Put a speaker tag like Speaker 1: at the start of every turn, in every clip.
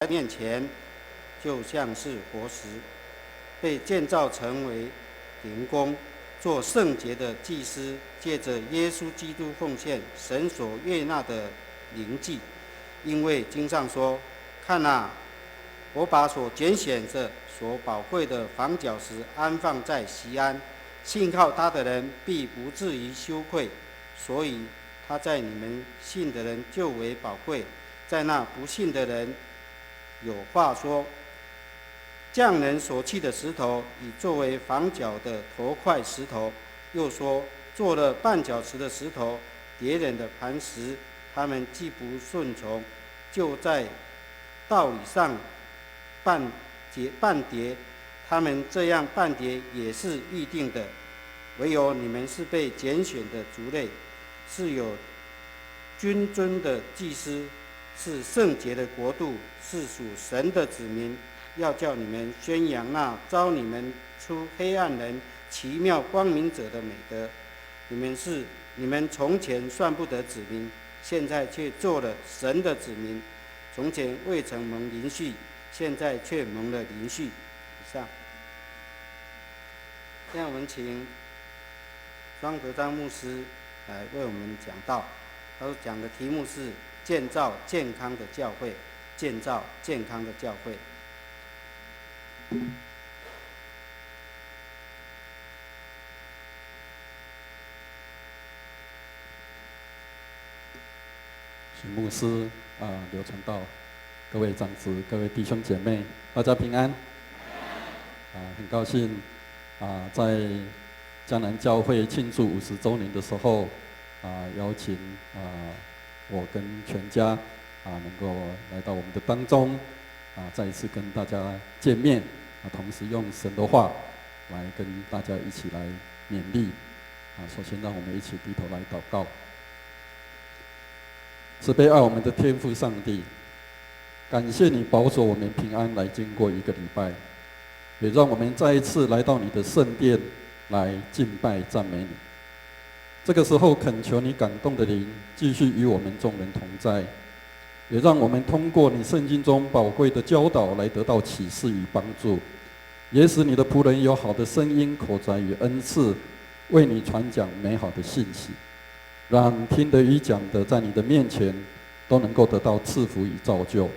Speaker 1: 面前，就像是活石，被建造成为灵宫，做圣洁的祭司，借着耶稣基督奉献神所悦纳的灵祭。因为经上说：“看啊，我把所拣选着、所宝贵的房角石安放在锡安，信靠他的人必不至于羞愧。所以他在你们信的人就为宝贵，在那不信的人有话说：匠人所弃的石头，已作为房角的头块石头。又说，做了绊脚石的石头，敌人的磐石。他们既不顺从，就在道理上绊跌。他们这样绊跌也是预定的。唯有你们是被拣选的族类，是有君尊的祭司，是圣洁的国度，是属神的子民。要叫你们宣扬那召你们出黑暗人奇妙光明者的美德。你们从前算不得子民，现在却做了神的子民。从前未曾蒙灵恤，现在却蒙了灵恤。以上。现在我们请庄德章牧师来为我们讲道。他讲的题目是建造健康的教会，建造健康的教会。
Speaker 2: 许牧师刘传道，各位长子，各位弟兄姐妹，大家平安。很高兴在江南教会庆祝50周年的时候邀请我跟全家能够来到我们的当中再一次跟大家见面同时用神的话来跟大家一起来勉励首先让我们一起低头来祷告。慈悲爱我们的天父上帝，感谢你保守我们平安来经过一个礼拜，也让我们再一次来到你的圣殿来敬拜赞美你。这个时候恳求你感动的灵继续与我们众人同在，也让我们通过你圣经中宝贵的教导来得到启示与帮助，也使你的仆人有好的声音、口才与恩赐，为你传讲美好的信息，让听得与讲的在你的面前都能够得到赐福与造就。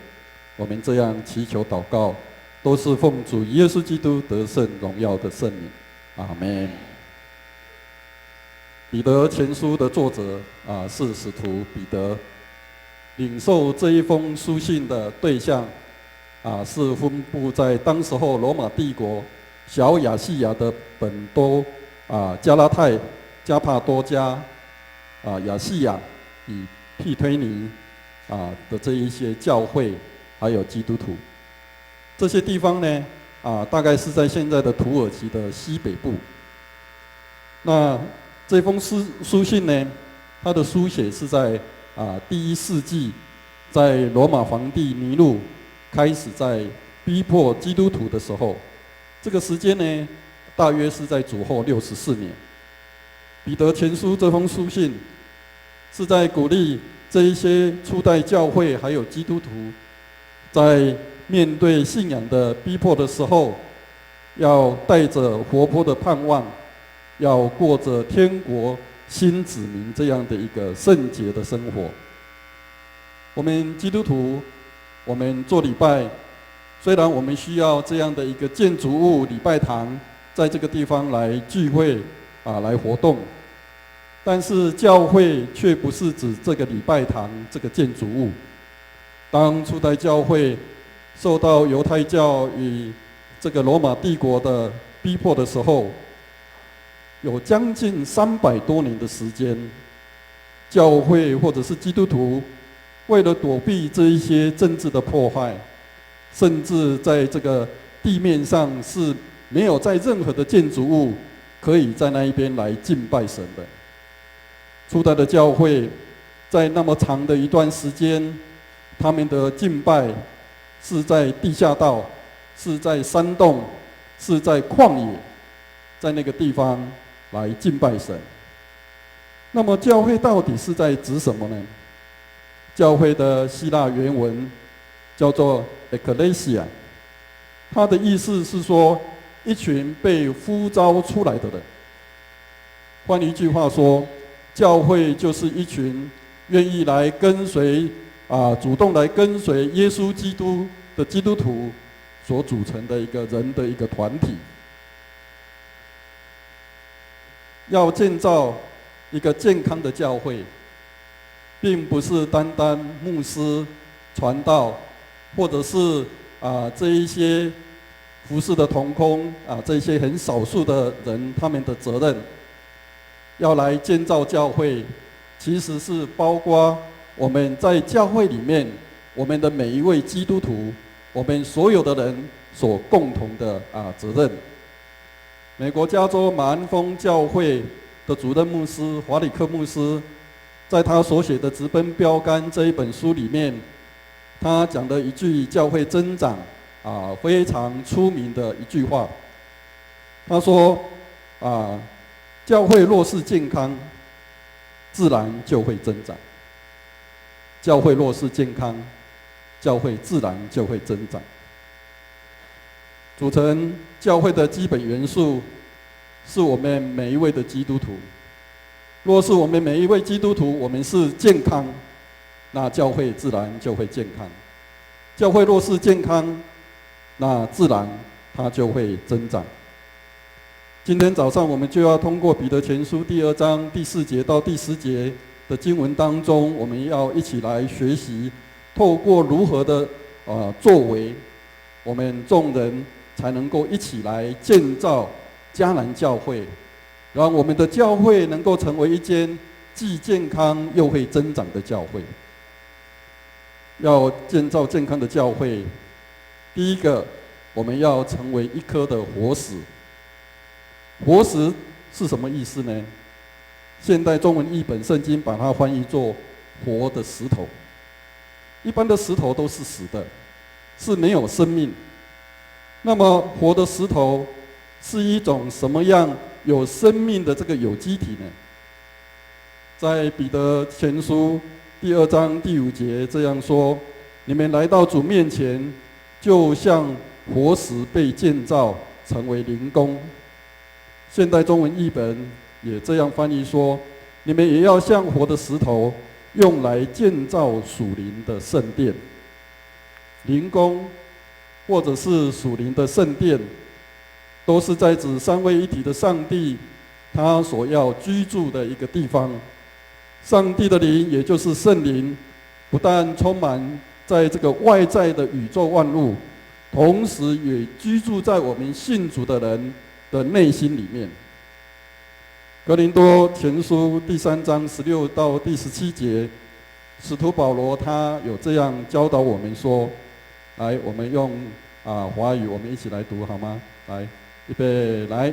Speaker 2: 我们这样祈求祷告，都是奉主耶稣基督得胜荣耀的圣名，阿们。彼得前书的作者是使徒彼得。领受这一封书信的对象是分布在当时候罗马帝国小亚细亚的本多加拉太、加帕多加亚细亚与庇推尼的这一些教会，还有基督徒。这些地方呢大概是在现在的土耳其的西北部。那这封书信呢，它的书写是在第1世纪，在罗马皇帝尼禄开始在逼迫基督徒的时候，这个时间呢，大约是在主后64年。彼得前书这封书信是在鼓励这一些初代教会还有基督徒，在面对信仰的逼迫的时候，要带着活泼的盼望，要过着天国新子民这样的一个圣洁的生活。我们基督徒，我们做礼拜，虽然我们需要这样的一个建筑物礼拜堂，在这个地方来聚会来活动，但是教会却不是指这个礼拜堂这个建筑物。当初代教会受到犹太教与这个罗马帝国的逼迫的时候，有将近300多年的时间，教会或者是基督徒为了躲避这一些政治的破坏，甚至在这个地面上是没有在任何的建筑物可以在那一边来敬拜神的。初代的教会在那么长的一段时间，他们的敬拜是在地下道，是在山洞，是在旷野，在那个地方来敬拜神。那么教会到底是在指什么呢？教会的希腊原文叫做 ecclesia， 它的意思是说一群被呼召出来的人。换一句话说，教会就是一群愿意来跟随主动来跟随耶稣基督的基督徒所组成的一个人的一个团体。要建造一个健康的教会，并不是单单牧师传道，或者是这一些服侍的同工这些很少数的人他们的责任。要来建造教会，其实是包括我们在教会里面，我们的每一位基督徒，我们所有的人所共同的责任。美国加州马鞍峰教会的主任牧师华里克牧师，在他所写的《直奔标杆》这一本书里面，他讲的一句教会增长非常出名的一句话。他说教会若是健康，自然就会增长；教会若是健康，教会自然就会增长。组成教会的基本元素是我们每一位的基督徒。若是我们每一位基督徒我们是健康，那教会自然就会健康；教会若是健康，那自然它就会增长。今天早上我们就要通过彼得前书第2章第4节到第10节的经文当中，我们要一起来学习，透过如何的作为，我们众人才能够一起来建造迦南教会，让我们的教会能够成为一间既健康又会增长的教会。要建造健康的教会，第一个，我们要成为一颗的活石。活石是什么意思呢？现代中文译本圣经把它翻译作活的石头。一般的石头都是死的，是没有生命。那么活的石头是一种什么样有生命的这个有机体呢？在彼得前书第2章第5节这样说：你们来到主面前，就像活石被建造成为灵宫。现代中文译本也这样翻译说：你们也要像活的石头，用来建造属灵的圣殿。灵宫或者是属灵的圣殿，都是在指三位一体的上帝他所要居住的一个地方。上帝的灵也就是圣灵，不但充满在这个外在的宇宙万物，同时也居住在我们信主的人的内心里面。哥林多前书第3章16到第17节，使徒保罗他有这样教导我们说：来，我们用华语，我们一起来读好吗？来，预备，来！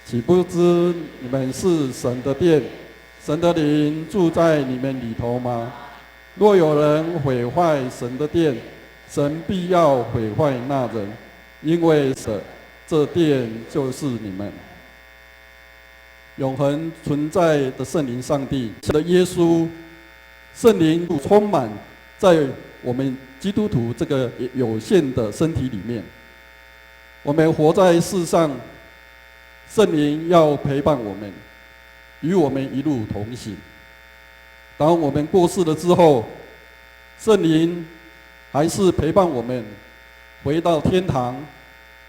Speaker 2: 岂不知你们是神的殿，神的灵住在你们里头吗？若有人毁坏神的殿，神必要毁坏那人，因为这殿就是你们。永恒存在的圣灵上帝的耶稣，圣灵充满在我们基督徒这个有限的身体里面。我们活在世上，圣灵要陪伴我们，与我们一路同行。当我们过世了之后，圣灵还是陪伴我们回到天堂，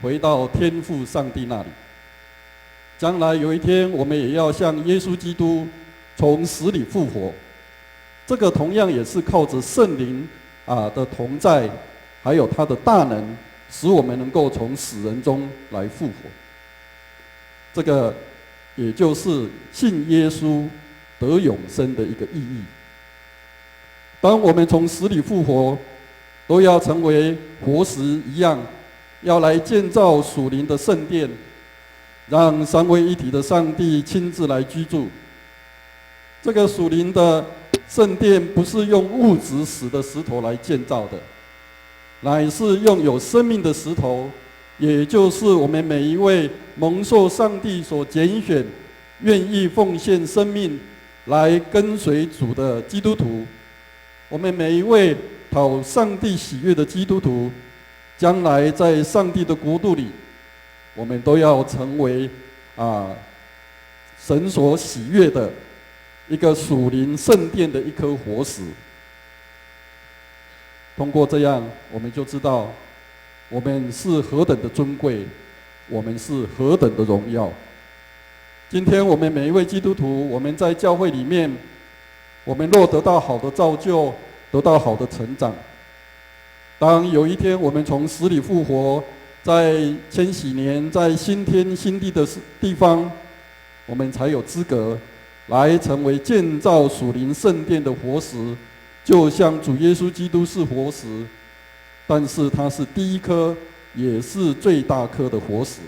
Speaker 2: 回到天父上帝那里。将来有一天，我们也要像耶稣基督从死里复活。这个同样也是靠着圣灵的同在，还有他的大能，使我们能够从死人中来复活。这个也就是信耶稣得永生的一个意义。当我们从死里复活，都要成为活石一样，要来建造属灵的圣殿，让三位一体的上帝亲自来居住。这个属灵的圣殿不是用物质死的石头来建造的，乃是用有生命的石头，也就是我们每一位蒙受上帝所拣选、愿意奉献生命来跟随主的基督徒。我们每一位讨上帝喜悦的基督徒，将来在上帝的国度里，我们都要成为神所喜悦的一个属灵圣殿的一颗活石。通过这样，我们就知道我们是何等的尊贵，我们是何等的荣耀。今天我们每一位基督徒，我们在教会里面，我们若得到好的造就，得到好的成长，当有一天我们从死里复活，在千禧年，在新天新地的地方，我们才有资格来成为建造属灵圣殿的活石，就像主耶稣基督是活石，但是他是第一颗，也是最大颗的活石。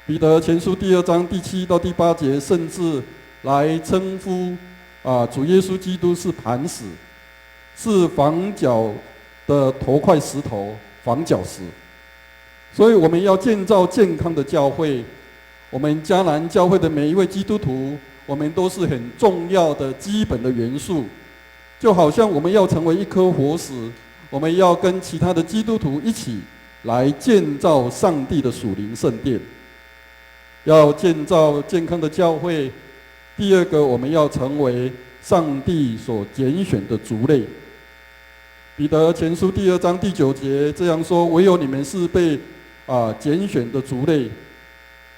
Speaker 2: 彼得前书第2章第7到第8节，甚至来称呼主耶稣基督是磐石，是房角的头块石头，房角石。所以我们要建造健康的教会，我们迦南教会的每一位基督徒，我们都是很重要的基本的元素。就好像我们要成为一颗活石，我们要跟其他的基督徒一起来建造上帝的属灵圣殿。要建造健康的教会，第二个，我们要成为上帝所拣选的族类。彼得前书第2章第9节这样说：唯有你们是被拣选的族类。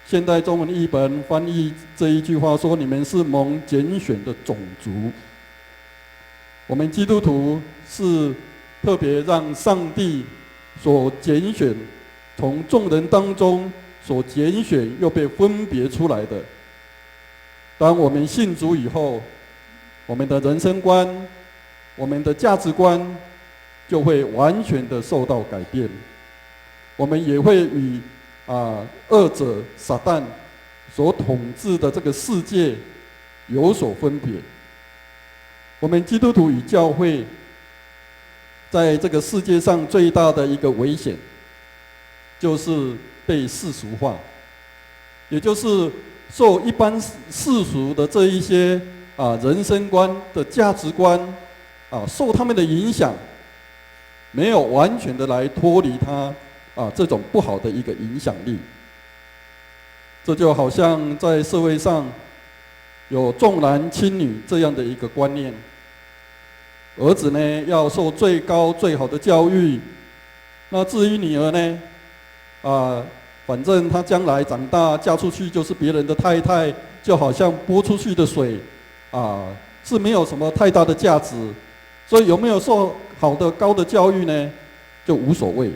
Speaker 2: 现代中文译本翻译这一句话说：你们是蒙拣选的种族。我们基督徒是特别让上帝所拣选，从众人当中所拣选又被分别出来的。当我们信主以后，我们的人生观、我们的价值观就会完全的受到改变。我们也会与恶者撒旦所统治的这个世界有所分别。我们基督徒与教会在这个世界上最大的一个危险，就是被世俗化，也就是受一般世俗的这一些人生观的价值观受他们的影响，没有完全的来脱离他这种不好的一个影响力。这就好像在社会上有重男轻女这样的一个观念，儿子呢要受最高最好的教育，那至于女儿呢反正她将来长大嫁出去就是别人的太太，就好像泼出去的水是没有什么太大的价值，所以有没有受好的高的教育呢，就无所谓。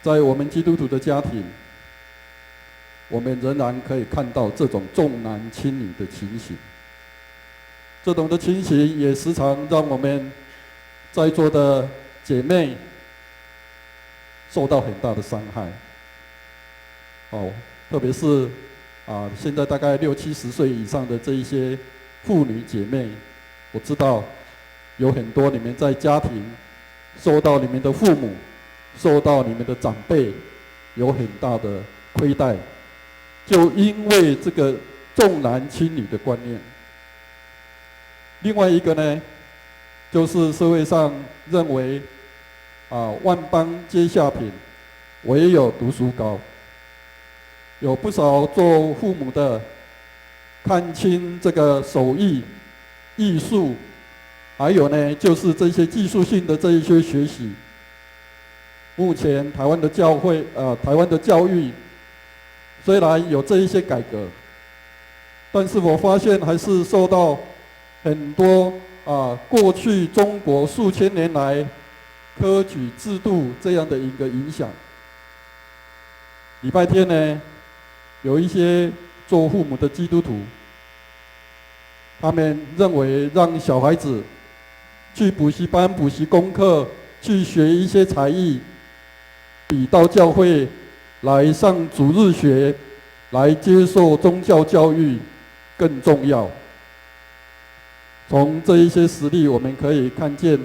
Speaker 2: 在我们基督徒的家庭，我们仍然可以看到这种重男轻女的情形。这种的情形也时常让我们在座的姐妹受到很大的伤害。特别是现在大概60、70岁以上的这一些妇女姐妹，我知道有很多你们在家庭受到你们的父母、受到你们的长辈有很大的亏待，就因为这个重男轻女的观念。另外一个呢，就是社会上认为万般皆下品，唯有读书高。有不少做父母的看清这个手艺、艺术，还有呢就是这些技术性的这一些学习。目前台湾的教会台湾的教育虽然有这一些改革，但是我发现还是受到很多过去中国数千年来科举制度这样的一个影响。礼拜天呢，有一些做父母的基督徒，他们认为让小孩子去补习班补习功课，去学一些才艺，比到教会来上主日学，来接受宗教教育更重要。从这一些实例我们可以看见，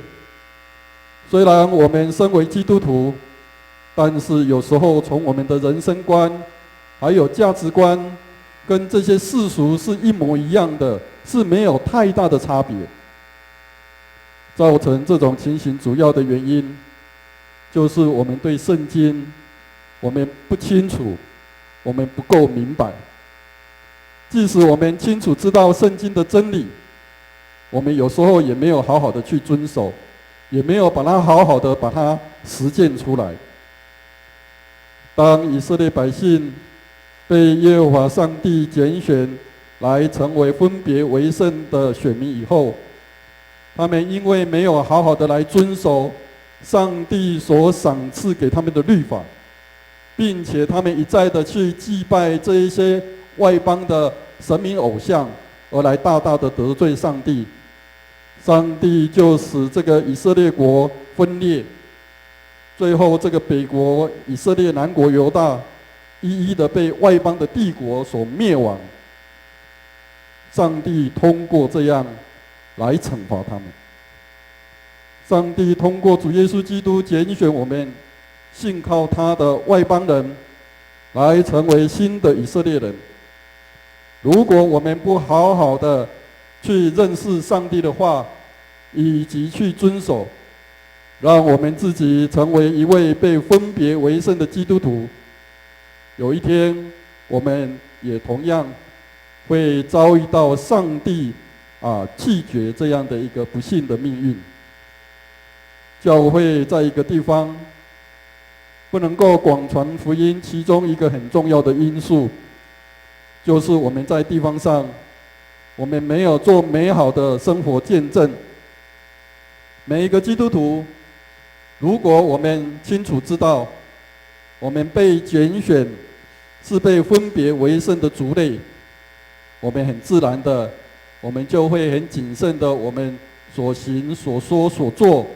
Speaker 2: 虽然我们身为基督徒，但是有时候从我们的人生观还有价值观跟这些世俗是一模一样的，是没有太大的差别。造成这种情形主要的原因，就是我们对圣经我们不清楚，我们不够明白。即使我们清楚知道圣经的真理，我们有时候也没有好好的去遵守，也没有把它好好的把它实践出来。当以色列百姓被耶和华上帝拣选来成为分别为圣的选民以后，他们因为没有好好的来遵守上帝所赏赐给他们的律法，并且他们一再的去祭拜这一些外邦的神明偶像，而来大大的得罪上帝，上帝就使这个以色列国分裂，最后这个北国以色列、南国犹大一一的被外邦的帝国所灭亡。上帝通过这样来惩罚他们。上帝通过主耶稣基督拣选我们信靠他的外邦人来成为新的以色列人。如果我们不好好的去认识上帝的话，以及去遵守，让我们自己成为一位被分别为圣的基督徒，有一天我们也同样会遭遇到上帝弃绝这样的一个不幸的命运。教会在一个地方不能够广传福音，其中一个很重要的因素，就是我们在地方上，我们没有做美好的生活见证。每一个基督徒，如果我们清楚知道，我们被拣选是被分别为圣的族类，我们很自然的，我们就会很谨慎的，我们所行所说所做，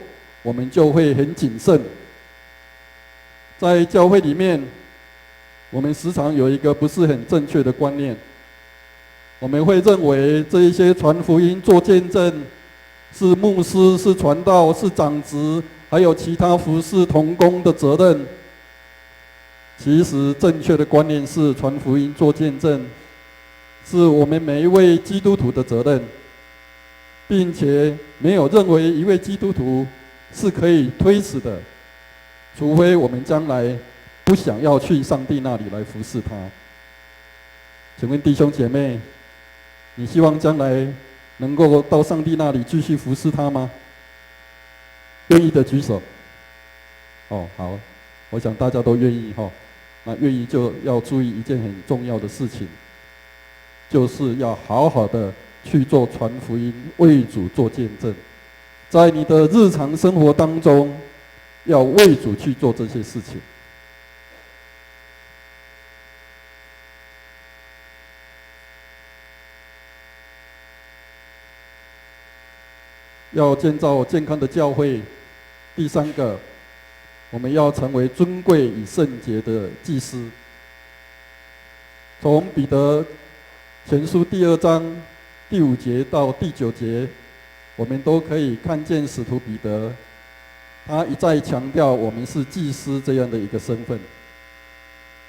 Speaker 2: 我们就会很谨慎。在教会里面，我们时常有一个不是很正确的观念，我们会认为这一些传福音做见证是牧师、是传道、是长职，还有其他服事同工的责任。其实正确的观念是，传福音做见证是我们每一位基督徒的责任，并且没有认为一位基督徒是可以推辞的，除非我们将来不想要去上帝那里来服侍他。请问弟兄姐妹，你希望将来能够到上帝那里继续服侍他吗？愿意的举手。好，我想大家都愿意哈。那愿意就要注意一件很重要的事情，就是要好好的去做传福音，为主做见证。在你的日常生活当中，要为主去做这些事情。要建造健康的教会。第三个，我们要成为尊贵与圣洁的祭司。从彼得前书第2章第5节到第9节，我们都可以看见使徒彼得，他一再强调我们是祭司这样的一个身份。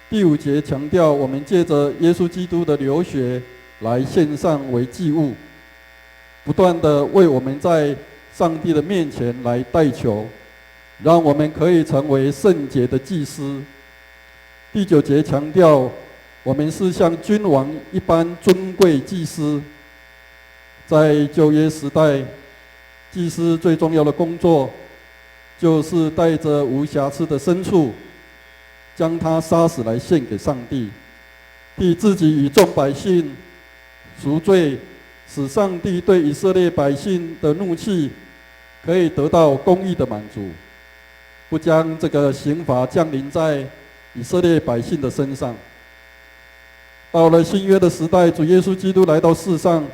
Speaker 2: 第5节强调我们借着耶稣基督的流血来献上为祭物，不断的为我们在上帝的面前来代求，让我们可以成为圣洁的祭司。第9节强调我们是像君王一般尊贵祭司。在旧约时代，祭司最重要的工作就是带着无瑕疵的牲畜，将它杀死来献给上帝，替自己与众百姓赎罪，使上帝对以色列百姓的怒气可以得到公义的满足，不将这个刑罚降临在以色列百姓的身上。到了新约的时代，主耶稣基督来到世上，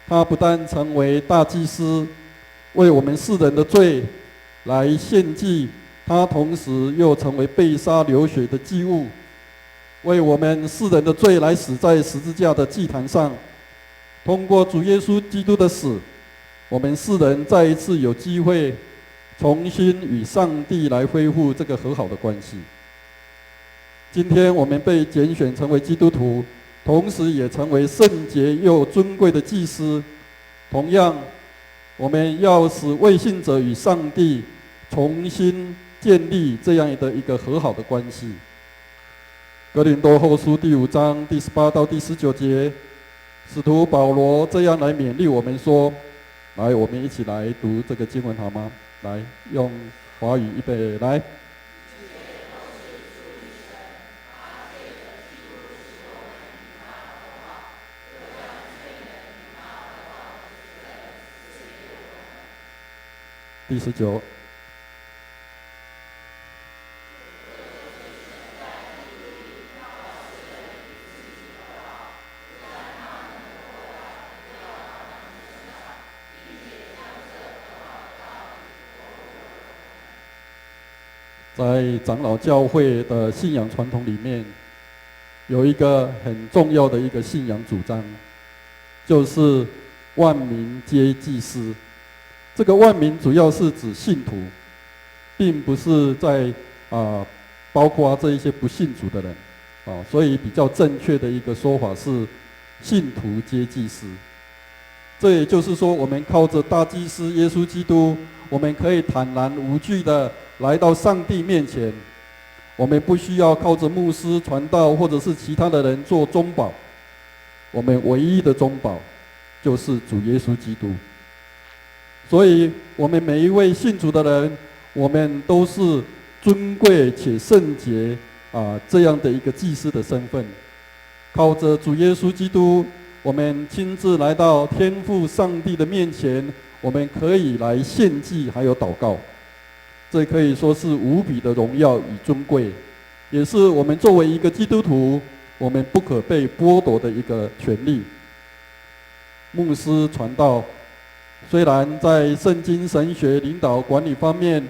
Speaker 2: 他不但成为大祭司，为我们世人的罪来献祭，他同时又成为被杀流血的祭物，为我们世人的罪来死在十字架的祭坛上。通过主耶稣基督的死，我们世人再一次有机会重新与上帝来恢复这个和好的关系。今天我们被拣选成为基督徒，同时也成为圣洁又尊贵的祭司。同样，我们要使未信者与上帝重新建立这样的一个和好的关系。哥林多后书第5章第18到第19节，使徒保罗这样来勉励我们说：来，我们一起来读这个经文好吗？来，用华语预备，来。第19。在长老教会的信仰传统里面，有一个很重要的一个信仰主张，就是万民皆祭司。这个万民主要是指信徒，并不是在包括这一些不信主的人所以比较正确的一个说法是信徒皆祭司。这也就是说，我们靠着大祭司耶稣基督，我们可以坦然无惧的来到上帝面前。我们不需要靠着牧师传道或者是其他的人做中保，我们唯一的中保就是主耶稣基督。所以我们每一位信主的人，我们都是尊贵且圣洁这样的一个祭司的身份。靠着主耶稣基督，我们亲自来到天父上帝的面前，我们可以来献祭还有祷告。这可以说是无比的荣耀与尊贵，也是我们作为一个基督徒，我们不可被剥夺的一个权利。牧师传道，虽然在圣经神学领导管理方面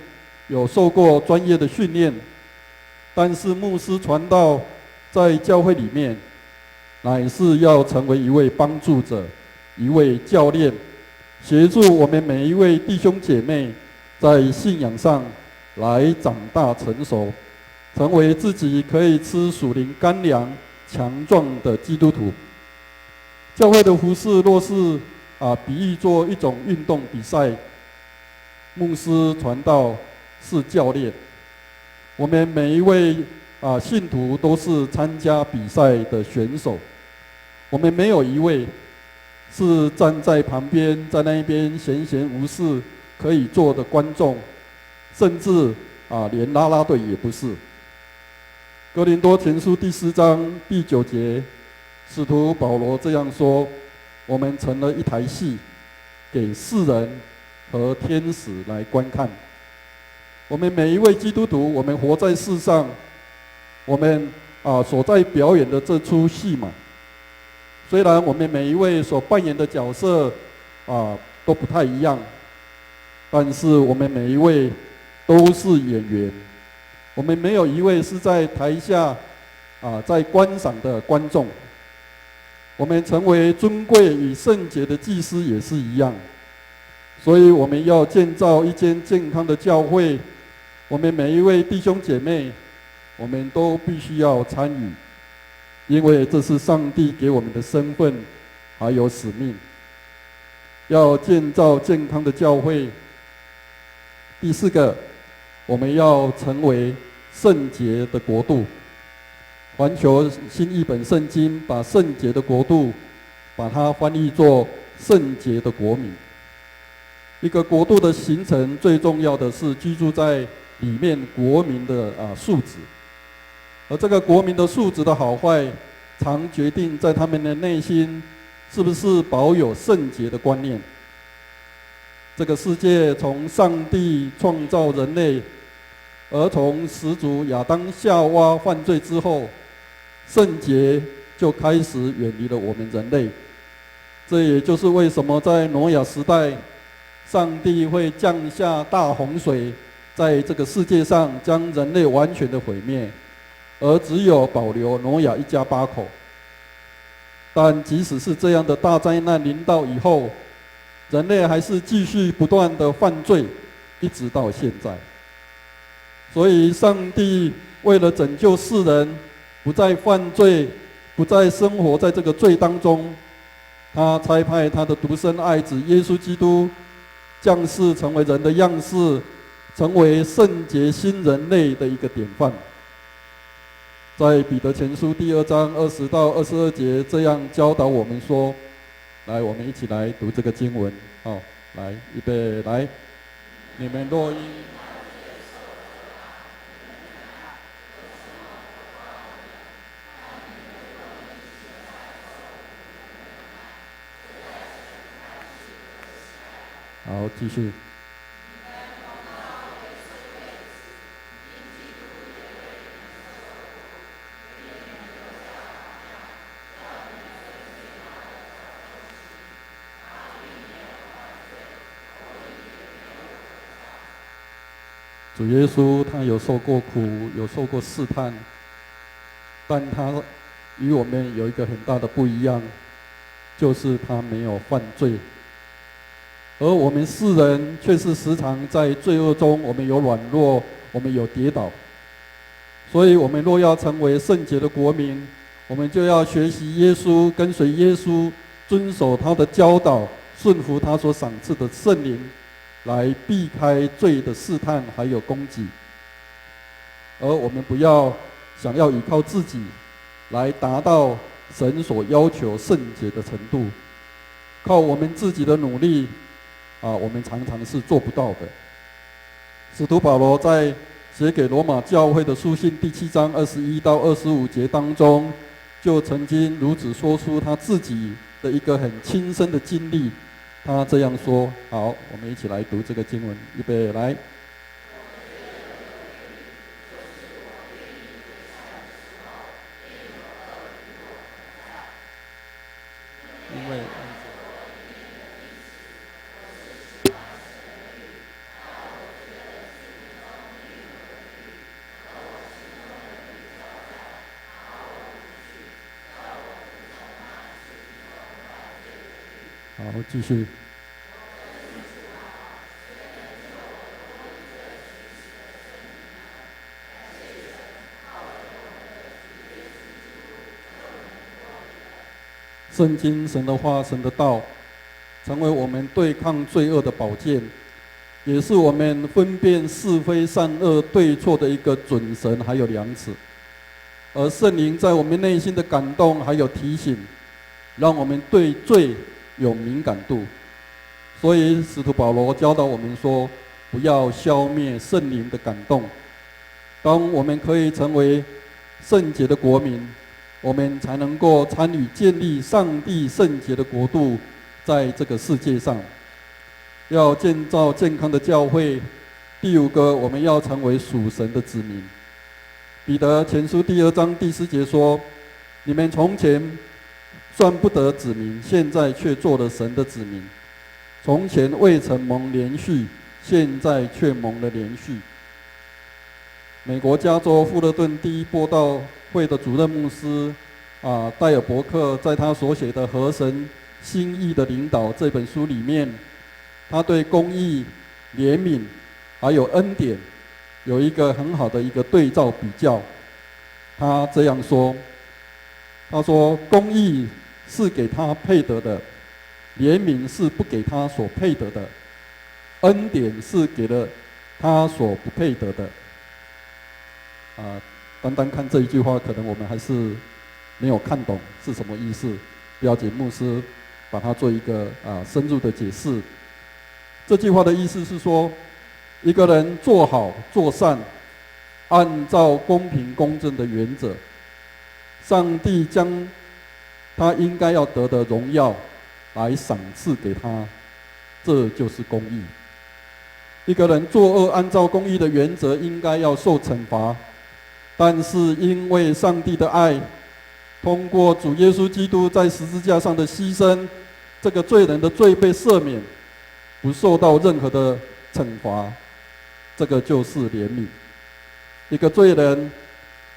Speaker 2: 有受过专业的训练，但是牧师传道在教会里面，乃是要成为一位帮助者，一位教练，协助我们每一位弟兄姐妹在信仰上来长大成熟，成为自己可以吃属灵干粮、强壮的基督徒。教会的服事若是比喻作一种运动比赛，牧师传道是教练，我们每一位信徒都是参加比赛的选手。我们没有一位是站在旁边，在那边闲闲无事可以做的观众，甚至连啦啦队也不是。哥林多前书第4章第9节，使徒保罗这样说：我们成了一台戏，给世人和天使来观看。我们每一位基督徒，我们活在世上，我们所在表演的这出戏嘛，虽然我们每一位所扮演的角色都不太一样，但是我们每一位都是演员，我们没有一位是在台下在观赏的观众。我们成为尊贵与圣洁的祭司也是一样，所以我们要建造一间健康的教会，我们每一位弟兄姐妹，我们都必须要参与，因为这是上帝给我们的身份还有使命。要建造健康的教会，第4个，我们要成为圣洁的国度。环球新译本圣经把圣洁的国度把它翻译作圣洁的国民。一个国度的形成，最重要的是居住在里面国民的素质，而这个国民的素质的好坏，常决定在他们的内心是不是保有圣洁的观念。这个世界从上帝创造人类，而从始祖亚当夏娃犯罪之后，圣洁就开始远离了我们人类。这也就是为什么在挪亚时代，上帝会降下大洪水，在这个世界上将人类完全的毁灭，而只有保留挪亚一家8口。但即使是这样的大灾难临到以后，人类还是继续不断的犯罪，一直到现在。所以上帝为了拯救世人不再犯罪，不再生活在这个罪当中，他差派他的独生爱子耶稣基督降世成为人的样式，成为圣洁新人类的一个典范。在彼得前书第2章20到22节这样教导我们说，来，我们一起来读这个经文。好，来，预备，来，你们若因好，继续。主耶稣他有受过苦，有受过试探，但他与我们有一个很大的不一样，就是他没有犯罪。而我们世人却是时常在罪恶中，我们有软弱，我们有跌倒。所以我们若要成为圣洁的国民，我们就要学习耶稣，跟随耶稣，遵守他的教导，顺服他所赏赐的圣灵，来避开罪的试探还有攻击。而我们不要想要依靠自己来达到神所要求圣洁的程度，靠我们自己的努力我们常常是做不到的。使徒保罗在写给罗马教会的书信第7章21到25节当中，就曾经如此说出他自己的一个很亲身的经历。他这样说，好，我们一起来读这个经文，预备，来。因为好，继续。圣经、神的话、神的道，成为我们对抗罪恶的宝剑，也是我们分辨是非善恶对错的一个准绳还有量尺。而圣灵在我们内心的感动还有提醒，让我们对罪有敏感度。所以使徒保罗教导我们说，不要消灭圣灵的感动。当我们可以成为圣洁的国民，我们才能够参与建立上帝圣洁的国度在这个世界上。要建造健康的教会，第5个，我们要成为属神的子民。彼得前书第2章第4节说，你们从前算不得子民，现在却做了神的子民。从前未曾蒙连续，现在却蒙了连续。美国加州富勒顿第一播道会的主任牧师戴尔伯克，在他所写的《合神心意的领导》这本书里面，他对公义、怜悯还有恩典有一个很好的一个对照比较。他这样说，他说公义是给他配得的，怜悯是不给他所配得的，恩典是给了他所不配得的。单单看这一句话，可能我们还是没有看懂是什么意思。不要紧，牧师把它做一个深入的解释。这句话的意思是说，一个人做好做善，按照公平公正的原则，上帝将他应该要得的荣耀来赏赐给他，这就是公义。一个人作恶，按照公义的原则应该要受惩罚，但是因为上帝的爱，通过主耶稣基督在十字架上的牺牲，这个罪人的罪被赦免，不受到任何的惩罚，这个就是怜悯。一个罪人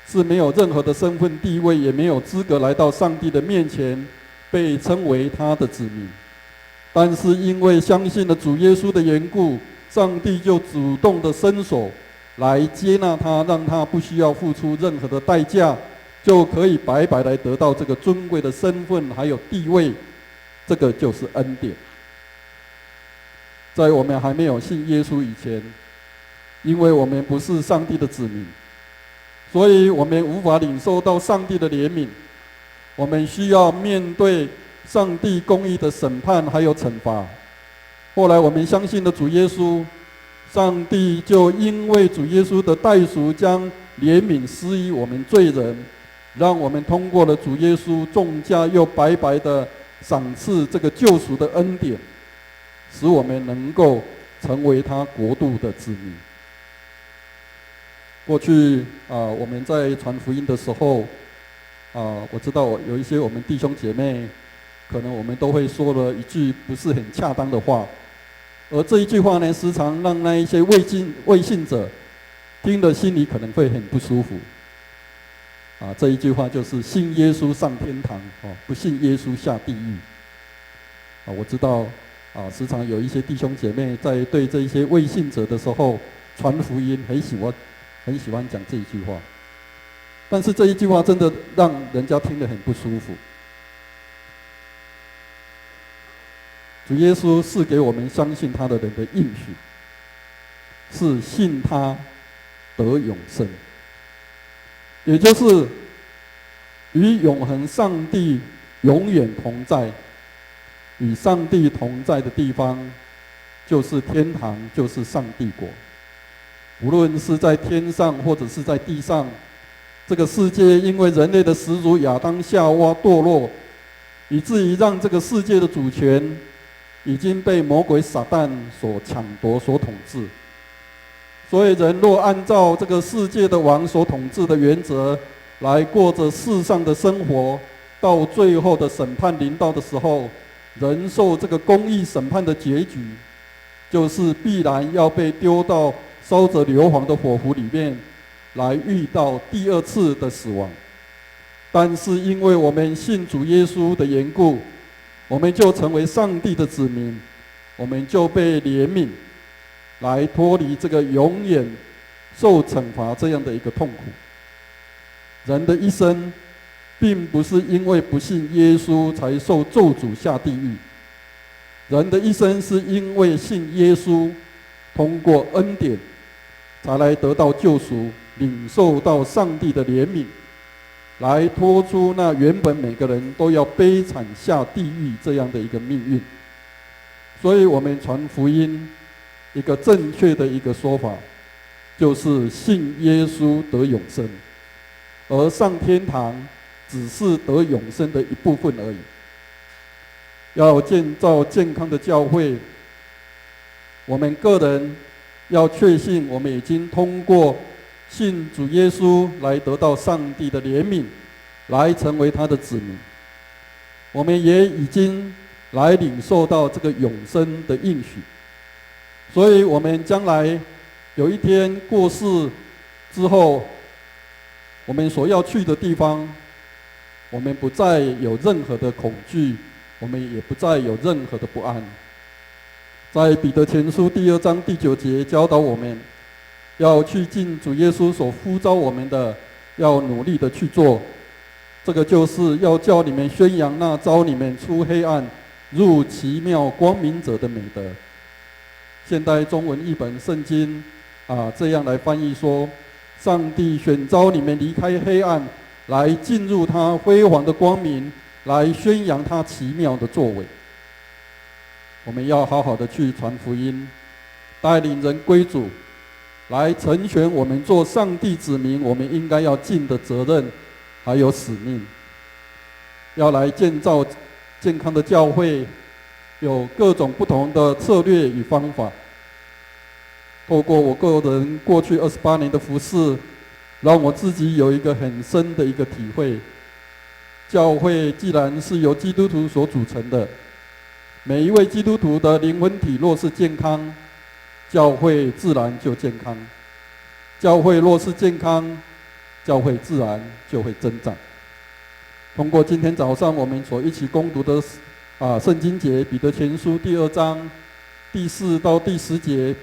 Speaker 2: 是没有任何的身份地位，也没有资格来到上帝的面前，被称为他的子民。但是因为相信了主耶稣的缘故，上帝就主动的伸手来接纳他，让他不需要付出任何的代价，就可以白白来得到这个尊贵的身份还有地位，这个就是恩典。在我们还没有信耶稣以前，因为我们不是上帝的子民，所以我们无法领受到上帝的怜悯，我们需要面对上帝公义的审判还有惩罚。后来我们相信了主耶稣，上帝就因为主耶稣的代赎，将怜悯施于我们罪人，让我们通过了主耶稣重价又白白的赏赐这个救赎的恩典，使我们能够成为他国度的子民。过去我们在传福音的时候我知道有一些我们弟兄姐妹，可能我们都会说了一句不是很恰当的话，而这一句话呢，时常让那一些未信者听了心里可能会很不舒服。这一句话就是信耶稣上天堂，不信耶稣下地狱。我知道时常有一些弟兄姐妹在对这一些未信者的时候传福音，很喜欢讲这一句话，但是这一句话真的让人家听得很不舒服。主耶稣是给我们相信他的人的应许，是信他得永生，也就是与永恒上帝永远同在。与上帝同在的地方就是天堂，就是上帝国。无论是在天上或者是在地上，这个世界因为人类的始祖亚当夏娃堕落，以至于让这个世界的主权已经被魔鬼撒旦所抢夺、所统治。所以人若按照这个世界的王所统治的原则来过着世上的生活，到最后的审判临到的时候，人受这个公义审判的结局，就是必然要被丢到烧着硫磺的火湖里面，来遇到第二次的死亡。但是因为我们信主耶稣的缘故，我们就成为上帝的子民，我们就被怜悯，来脱离这个永远受惩罚这样的一个痛苦。人的一生并不是因为不信耶稣才受咒诅下地狱，人的一生是因为信耶稣，通过恩典才来得到救赎，领受到上帝的怜悯，来脱出那原本每个人都要悲惨下地狱这样的一个命运。所以我们传福音一个正确的一个说法，就是信耶稣得永生，而上天堂只是得永生的一部分而已。要建造健康的教会，我们个人要确信我们已经通过信主耶稣来得到上帝的怜悯，来成为他的子民。我们也已经来领受到这个永生的应许，所以我们将来有一天过世之后，我们所要去的地方，我们不再有任何的恐惧，我们也不再有任何的不安。在彼得前书第2章第9节教导我们，要去尽主耶稣所呼召我们的，要努力的去做。这个就是要叫你们宣扬那召你们出黑暗入奇妙光明者的美德。现代中文译本圣经这样来翻译说，上帝选召你们离开黑暗，来进入他辉煌的光明，来宣扬他奇妙的作为。我们要好好的去传福音，带领人归主，来成全我们做上帝子民我们应该要尽的责任还有使命。要来建造健康的教会，有各种不同的策略与方法。透过我个人过去28年的服事，让我自己有一个很深的一个体会。教会既然是由基督徒所组成的，每一位基督徒的灵魂体若是健康，教会自然就健康。教会若是健康，教会自然就会增长。通过今天早上我们所一起攻读的圣经节，彼得前书第2章第4到第10节，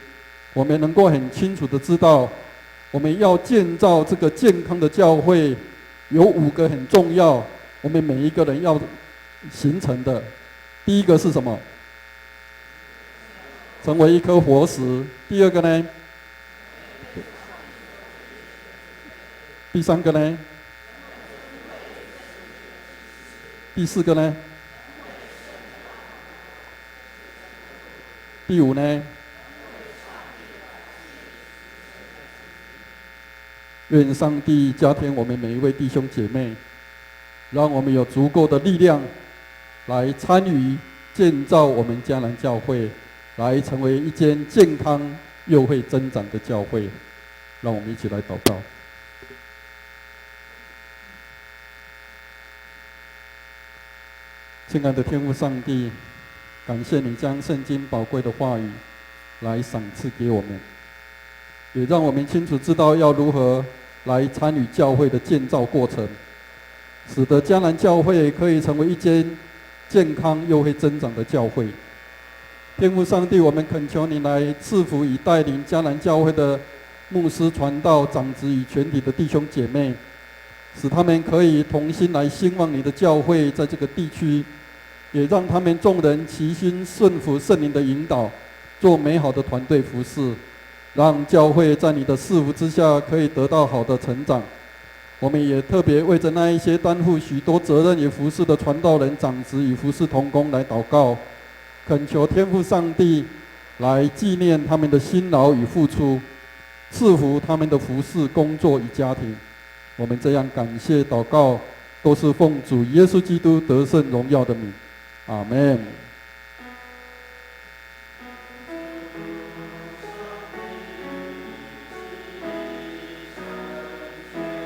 Speaker 2: 我们能够很清楚的知道，我们要建造这个健康的教会，有5个很重要，我们每一个人要形成的。第一个是什么？成为一颗活石。第二个呢？第三个呢？第四个呢？第五呢？愿上帝加添我们每一位弟兄姐妹，让我们有足够的力量来参与建造我们迦南教会，来成为一间健康又会增长的教会。让我们一起来祷告。亲爱的天父上帝，感谢你将圣经宝贵的话语来赏赐给我们，也让我们清楚知道要如何来参与教会的建造过程，使得迦南教会可以成为一间健康又会增长的教会。天父上帝，我们恳求你来赐福与带领迦南教会的牧师、传道、长子与全体的弟兄姐妹，使他们可以同心来兴旺你的教会在这个地区，也让他们众人齐心顺服圣灵的引导，做美好的团队服事，让教会在你的赐福之下可以得到好的成长。我们也特别为着那一些担负许多责任与服事的传道人、长子与服事同工来祷告，恳求天父上帝来纪念他们的辛劳与付出，赐福他们的服事、工作与家庭。我们这样感谢祷告，都是奉主耶稣基督得胜荣耀的名。阿们。